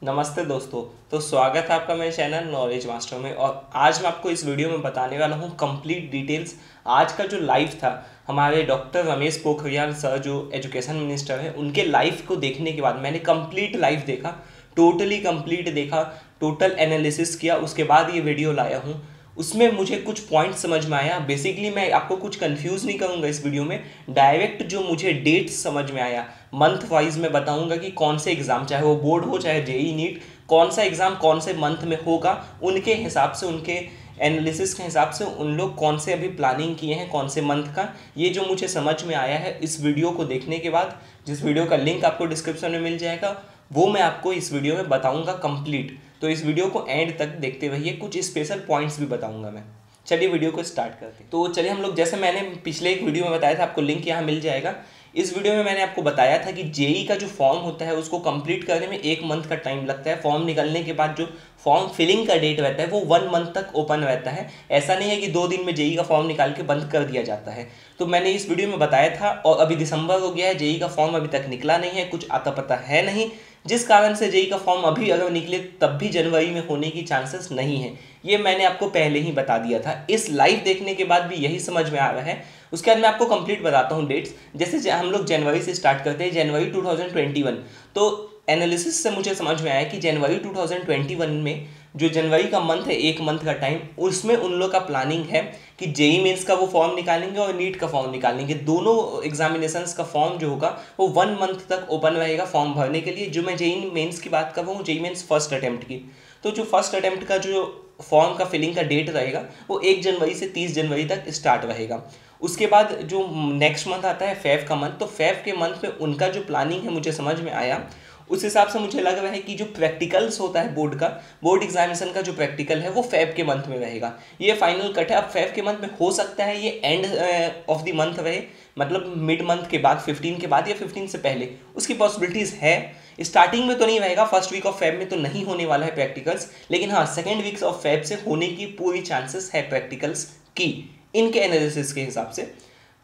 नमस्ते दोस्तों। तो स्वागत है आपका मेरे चैनल नॉलेज मास्टर में। और आज मैं आपको इस वीडियो में बताने वाला हूँ कंप्लीट डिटेल्स। आज का जो लाइव था हमारे डॉक्टर रमेश पोखरियाल सर जो एजुकेशन मिनिस्टर है, उनके लाइव को देखने के बाद मैंने कंप्लीट लाइव देखा, टोटली कंप्लीट देखा, टोटल एनालिसिस किया, उसके बाद ये वीडियो लाया हूँ। उसमें मुझे कुछ पॉइंट समझ में आया। बेसिकली मैं आपको कुछ कंफ्यूज नहीं करूँगा इस वीडियो में, डायरेक्ट जो मुझे डेट्स समझ में आया मंथ वाइज मैं बताऊंगा कि कौन से एग्ज़ाम, चाहे वो बोर्ड हो चाहे जेई नीट, कौन सा एग्ज़ाम कौन से मंथ में होगा, उनके हिसाब से, उनके एनालिसिस के हिसाब से उन लोग कौन से अभी प्लानिंग किए हैं कौन से मंथ का। ये जो मुझे समझ में आया है इस वीडियो को देखने के बाद, जिस वीडियो का लिंक आपको डिस्क्रिप्शन में मिल जाएगा, वो मैं आपको इस वीडियो में बताऊंगा कंप्लीट। तो इस वीडियो को एंड तक देखते रहिए, कुछ स्पेशल पॉइंट्स भी बताऊंगा मैं। चलिए वीडियो को स्टार्ट करते हैं। तो चलिए हम लोग, जैसे मैंने पिछले एक वीडियो में बताया था, आपको लिंक यहाँ मिल जाएगा। इस वीडियो में मैंने आपको बताया था कि जेई का जो फॉर्म होता है उसको कंप्लीट करने में 1 मंथ का टाइम लगता है। फॉर्म निकलने के बाद जो फॉर्म फिलिंग का डेट रहता है वो 1 मंथ तक ओपन रहता है। ऐसा नहीं है कि 2 दिन में जेई का फॉर्म निकाल के बंद कर दिया जाता है। तो मैंने इस वीडियो में बताया था, और अभी दिसंबर हो गया है, जेई का फॉर्म अभी तक निकला नहीं है, कुछ आता पता है नहीं, जिस कारण से जेई का फॉर्म अभी अगर निकले तब भी जनवरी में होने की चांसेस नहीं है। ये मैंने आपको पहले ही बता दिया था। इस लाइव देखने के बाद भी यही समझ में आ रहा है। उसके बाद मैं आपको कंप्लीट बताता हूँ डेट्स। जैसे हम लोग जनवरी से स्टार्ट करते हैं, जनवरी 2021। तो एनालिसिस से मुझे समझ में आया कि जनवरी 2021 में जो जनवरी का मंथ है, 1 मंथ का टाइम, उसमें उन लोग का प्लानिंग है कि जेई मेंस का वो फॉर्म निकालेंगे और नीट का फॉर्म निकालेंगे। दोनों एग्जामिनेशंस का फॉर्म जो होगा वो 1 मंथ तक ओपन रहेगा फॉर्म भरने के लिए। जो मैं जेई मेंस की बात कर रहा हूँ, जेई मेंस फर्स्ट अटेम्प्ट की, तो जो फर्स्ट अटेम्प्ट का जो फॉर्म का फिलिंग का डेट रहेगा वो 1 जनवरी से 30 जनवरी तक स्टार्ट रहेगा। उसके बाद जो नेक्स्ट मंथ आता है फेब का मंथ, तो फेब के मंथ में उनका जो प्लानिंग है मुझे समझ में आया। उस हिसाब से मुझे लग रहा है कि जो प्रैक्टिकल्स होता है बोर्ड का, बोर्ड एग्जामिनेशन का जो प्रैक्टिकल है वो फेब के मंथ में रहेगा। ये फाइनल कट है। अब फेब के मंथ में हो सकता है ये एंड ऑफ द मंथ रहे, मतलब मिड मंथ के बाद, 15 के बाद या 15 से पहले, उसकी पॉसिबिलिटीज़ है। स्टार्टिंग में तो नहीं रहेगा, फर्स्ट वीक ऑफ फेब में तो नहीं होने वाला है प्रैक्टिकल्स, लेकिन हाँ सेकेंड वीक्स ऑफ फेब से होने की पूरी चांसेस है प्रैक्टिकल्स की, इनके एनालिसिस के हिसाब से।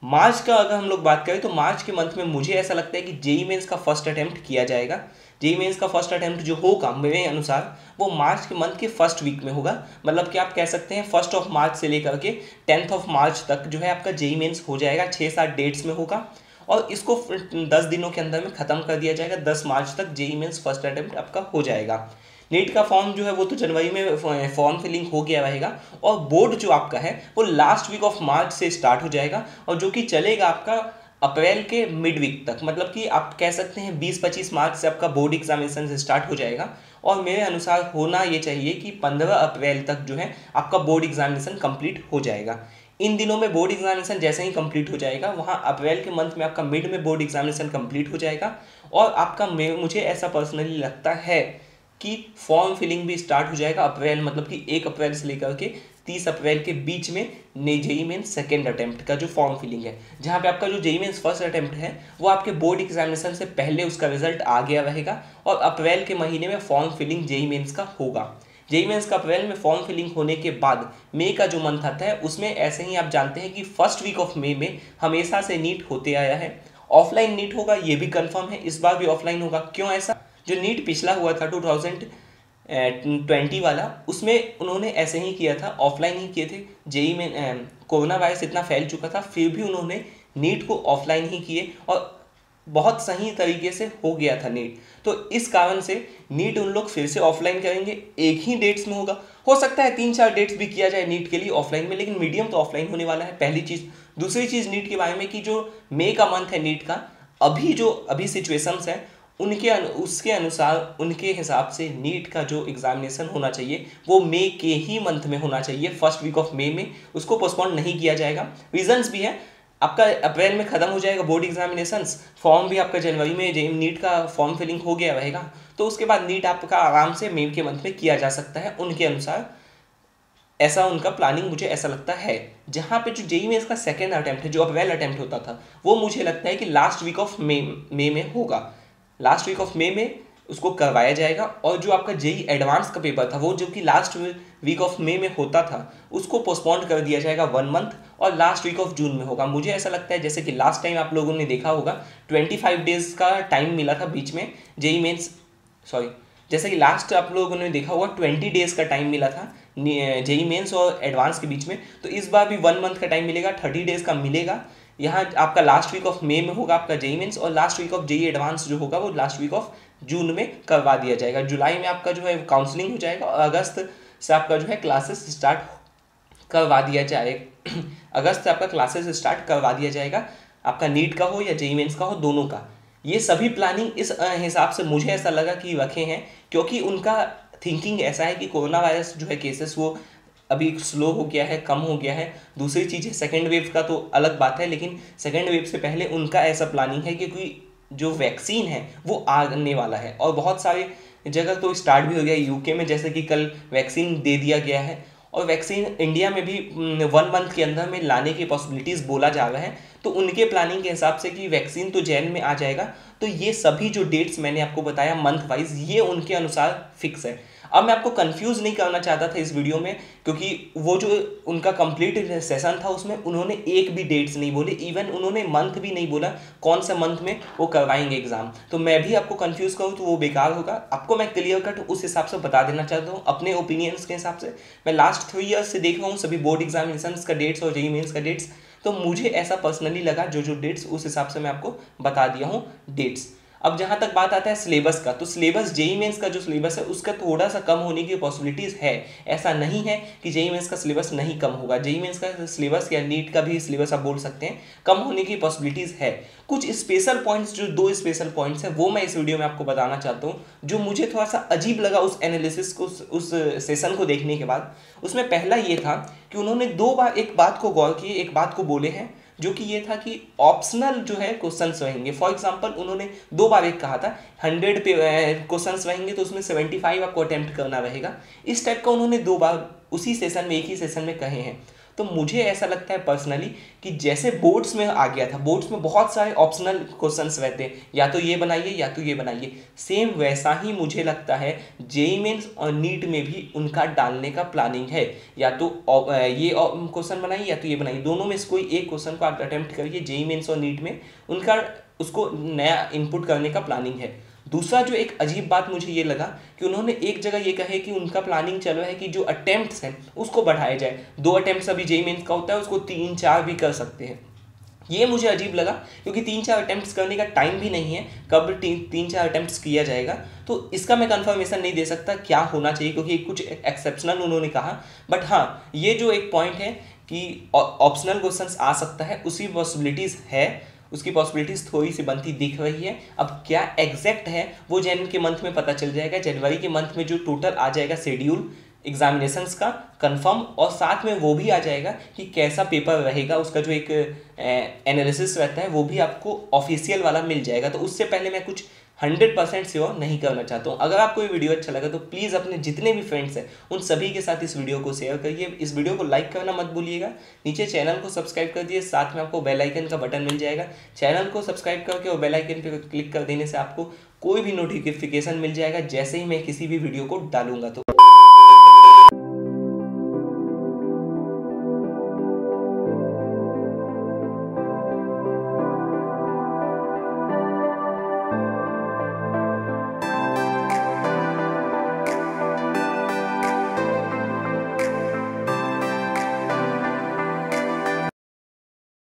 मार्च का अगर हम लोग बात करें तो मार्च के मंथ में मुझे ऐसा लगता है कि जेई मेंस का फर्स्ट अटेम्प्ट किया जाएगा। जेई मेंस का फर्स्ट अटेम्प्ट जो होगा मेरे अनुसार वो मार्च के मंथ के फर्स्ट वीक में होगा। मतलब कि आप कह सकते हैं 1 मार्च से लेकर के 10 मार्च तक जो है आपका जेई मेंस हो जाएगा। 6-7 डेट्स में होगा और इसको 10 दिनों के अंदर में ख़त्म कर दिया जाएगा। 10 मार्च तक जेई मेंस फर्स्ट अटेम्प्ट आपका हो जाएगा। नीट का फॉर्म जो है वो तो जनवरी में फॉर्म फिलिंग हो गया रहेगा। और बोर्ड जो आपका है वो लास्ट वीक ऑफ मार्च से स्टार्ट हो जाएगा और जो कि चलेगा आपका अप्रैल के मिड वीक तक। मतलब कि आप कह सकते हैं 20-25 मार्च से आपका बोर्ड एग्जामिनेशन स्टार्ट हो जाएगा। और मेरे अनुसार होना ये चाहिए कि 15 अप्रैल तक जो है आपका बोर्ड एग्जामिनेशन कंप्लीट हो जाएगा। इन दिनों में बोर्ड एग्जामिनेशन जैसे ही कंप्लीट हो जाएगा, वहाँ अप्रैल के मंथ में आपका मिड में बोर्ड एग्जामिनेशन कंप्लीट हो जाएगा। और आपका मुझे ऐसा पर्सनली लगता है कि फॉर्म फिलिंग भी स्टार्ट हो जाएगा अप्रैल, मतलब कि 1 अप्रैल से लेकर के 30 अप्रैल के बीच में जेई मेंस सेकेंड अटेम्प्ट का जो फॉर्म फिलिंग है, जहाँ पे आपका जो जेई मेंस फर्स्ट अटेम्प्ट है वो आपके बोर्ड एग्जामिनेशन से पहले उसका रिजल्ट आ गया रहेगा और अप्रैल के महीने में फॉर्म फिलिंग जेई मेंस का होगा। जेई मेंस का अप्रैल में फॉर्म फिलिंग होने के बाद मई का जो मंथ आता है उसमें, ऐसे ही आप जानते हैं कि फर्स्ट वीक ऑफ मई में हमेशा से नीट होते आया है। ऑफलाइन नीट होगा ये भी कंफर्म है, इस बार भी ऑफलाइन होगा। क्यों ऐसा? जो नीट पिछला हुआ था 2020 वाला, उसमें उन्होंने ऐसे ही किया था, ऑफलाइन ही किए थे। जेई में कोरोना वायरस इतना फैल चुका था फिर भी उन्होंने नीट को ऑफलाइन ही किए और बहुत सही तरीके से हो गया था नीट। तो इस कारण से नीट उन लोग फिर से ऑफलाइन करेंगे, एक ही डेट्स में होगा। हो सकता है 3-4 डेट्स भी किया जाए नीट के लिए ऑफलाइन में, लेकिन मीडियम तो ऑफलाइन होने वाला है, पहली चीज़। दूसरी चीज़ नीट के बारे में कि जो मई का मंथ है नीट का, अभी सिचुएशंस हैं उसके अनुसार, उनके हिसाब से नीट का जो एग्जामिनेशन होना चाहिए वो मई के ही मंथ में होना चाहिए, फर्स्ट वीक ऑफ मई में। उसको पोस्टपोन नहीं किया जाएगा। रीजंस भी है, आपका अप्रैल में ख़त्म हो जाएगा बोर्ड एग्जामिनेशंस, फॉर्म भी आपका जनवरी में नीट का फॉर्म फिलिंग हो गया रहेगा, तो उसके बाद नीट आपका आराम से मई के मंथ में किया जा सकता है उनके अनुसार। ऐसा उनका प्लानिंग मुझे ऐसा लगता है। जहाँ पे जो जेई मेंस का सेकेंड अटेम्प्ट है, जो अप्रैल अटेम्प्ट होता था, वो मुझे लगता है कि लास्ट वीक ऑफ मई में होगा। लास्ट वीक ऑफ मई में उसको करवाया जाएगा। और जो आपका जेई एडवांस का पेपर था, वो जो कि लास्ट वीक ऑफ मई में होता था, उसको पोस्टपोन कर दिया जाएगा 1 मंथ और लास्ट वीक ऑफ जून में होगा। मुझे ऐसा लगता है जैसे कि लास्ट टाइम आप लोगों ने देखा होगा 25 डेज का टाइम मिला था बीच में जेई मेंस, सॉरी जैसे कि लास्ट आप लोगों ने देखा होगा 20 डेज़ का टाइम मिला था जेई मेंस और एडवांस के बीच में, तो इस बार भी 1 मंथ का टाइम मिलेगा, 30 डेज़ का मिलेगा। यहाँ आपका लास्ट वीक ऑफ मई में होगा आपका जेई मेंस, और last week of JEE advance जो होगा वो लास्ट वीक ऑफ जून में करवा दिया जाएगा। जुलाई में आपका जो है काउंसलिंग हो जाएगा, और अगस्त से आपका जो है क्लासेस स्टार्ट करवा दिया जाएगा। अगस्त से आपका क्लासेस स्टार्ट करवा दिया जाएगा, आपका नीट का हो या जेई मेंस का हो, दोनों का। ये सभी प्लानिंग इस हिसाब से मुझे ऐसा लगा कि रखे हैं, क्योंकि उनका थिंकिंग ऐसा है कि कोरोना वायरस जो है केसेस वो अभी स्लो हो गया है, कम हो गया है। दूसरी चीज़ है सेकेंड वेव का तो अलग बात है, लेकिन सेकेंड वेव से पहले उनका ऐसा प्लानिंग है क्योंकि जो वैक्सीन है वो आने वाला है, और बहुत सारे जगह तो स्टार्ट भी हो गया। यूके में जैसे कि कल वैक्सीन दे दिया गया है, और वैक्सीन इंडिया में भी 1 मंथ के अंदर में लाने की पॉसिबिलिटीज़ बोला जा रहा है। तो उनके प्लानिंग के हिसाब से कि वैक्सीन तो जैन में आ जाएगा, तो ये सभी जो डेट्स मैंने आपको बताया मंथ वाइज, ये उनके अनुसार फिक्स है। अब मैं आपको कंफ्यूज नहीं करना चाहता था इस वीडियो में, क्योंकि वो जो उनका कंप्लीट सेशन था उसमें उन्होंने एक भी डेट्स नहीं बोले, इवन उन्होंने मंथ भी नहीं बोला कौन से मंथ में वो करवाएंगे एग्जाम। तो मैं भी आपको कंफ्यूज करूँ तो वो बेकार होगा। आपको मैं क्लियर कट उस हिसाब से बता देना चाहता हूँ अपने ओपिनियंस के हिसाब से। मैं लास्ट 3 ईयर्स से देख रहा हूँ सभी बोर्ड एग्जामिनेशन का डेट्स और जेईई मेंस का डेट्स, तो मुझे ऐसा पर्सनली लगा जो डेट्स उस हिसाब से मैं आपको बता दिया हूँ डेट्स। अब जहाँ तक बात आता है सिलेबस का, तो सिलेबस जेईई मेंस का जो सिलेबस है उसका थोड़ा सा कम होने की पॉसिबिलिटीज़ है। ऐसा नहीं है कि जेईई मेंस का सिलेबस नहीं कम होगा, जेईई मेंस का सिलेबस या नीट का भी सिलेबस आप बोल सकते हैं कम होने की पॉसिबिलिटीज़ है। कुछ स्पेशल पॉइंट्स, जो 2 स्पेशल पॉइंट्स हैं वो मैं इस वीडियो में आपको बताना चाहता हूँ, जो मुझे थोड़ा सा अजीब लगा उस एनालिसिस को, उस सेशन को देखने के बाद। उसमें पहला ये था कि उन्होंने 2 बार एक बात को गौर किए, एक बात को बोले हैं, जो कि ये था कि ऑप्शनल जो है क्वेश्चंस रहेंगे। फॉर एग्जांपल उन्होंने 2 बार एक कहा था 100 पे क्वेश्चंस रहेंगे तो उसमें 75 आपको अटेम्प्ट करना रहेगा। इस टाइप का उन्होंने 2 बार उसी सेशन में, एक ही सेशन में कहे हैं। तो मुझे ऐसा लगता है पर्सनली कि जैसे बोर्ड्स में आ गया था, बोर्ड्स में बहुत सारे ऑप्शनल क्वेश्चंस रहते हैं, या तो ये बनाइए या तो ये बनाइए, सेम वैसा ही मुझे लगता है जेईई मेंस और नीट में भी उनका डालने का प्लानिंग है। या तो ये क्वेश्चन बनाइए या तो ये बनाइए, दोनों में से कोई एक क्वेश्चन को आप अटेम्प्ट करिए। जेईई मेंस और नीट में उनका उसको नया इनपुट करने का प्लानिंग है। दूसरा जो एक अजीब बात मुझे ये लगा कि उन्होंने एक जगह ये कहे कि उनका प्लानिंग चल रहा है कि जो अटेम्प्ट्स हैं उसको बढ़ाया जाए। 2 अटेम्प्ट्स अभी जेईई मेंस का होता है, उसको 3-4 भी कर सकते हैं। ये मुझे अजीब लगा, क्योंकि 3-4 अटेम्प्ट्स करने का टाइम भी नहीं है, कब 3-4 अटेम्प्ट्स किया जाएगा। तो इसका मैं कंफर्मेशन नहीं दे सकता क्या होना चाहिए, क्योंकि कुछ एक्सेप्शनल उन्होंने कहा। बट हाँ, ये जो एक पॉइंट है कि ऑप्शनल क्वेश्चंस आ सकता है, उसकी पॉसिबिलिटीज़ है, उसकी पॉसिबिलिटीज़ थोड़ी सी बनती दिख रही है। अब क्या एग्जैक्ट है वो जनवरी के मंथ में पता चल जाएगा। जनवरी के मंथ में जो टोटल आ जाएगा शेड्यूल एग्जामिनेशंस का कंफर्म, और साथ में वो भी आ जाएगा कि कैसा पेपर रहेगा, उसका जो एक एनालिसिस रहता है वो भी आपको ऑफिशियल वाला मिल जाएगा। तो उससे पहले मैं कुछ 100% श्योर नहीं करना चाहता हूँ। अगर आपको ये वीडियो अच्छा लगा तो प्लीज़ अपने जितने भी फ्रेंड्स हैं उन सभी के साथ इस वीडियो को शेयर करिए। इस वीडियो को लाइक करना मत भूलिएगा, नीचे चैनल को सब्सक्राइब कर दिए, साथ में आपको बेल आइकन का बटन मिल जाएगा। चैनल को सब्सक्राइब करके और बेल आइकन पर क्लिक कर देने से आपको कोई भी नोटिफिकेशन मिल जाएगा जैसे ही मैं किसी भी वीडियो को डालूंगा। तो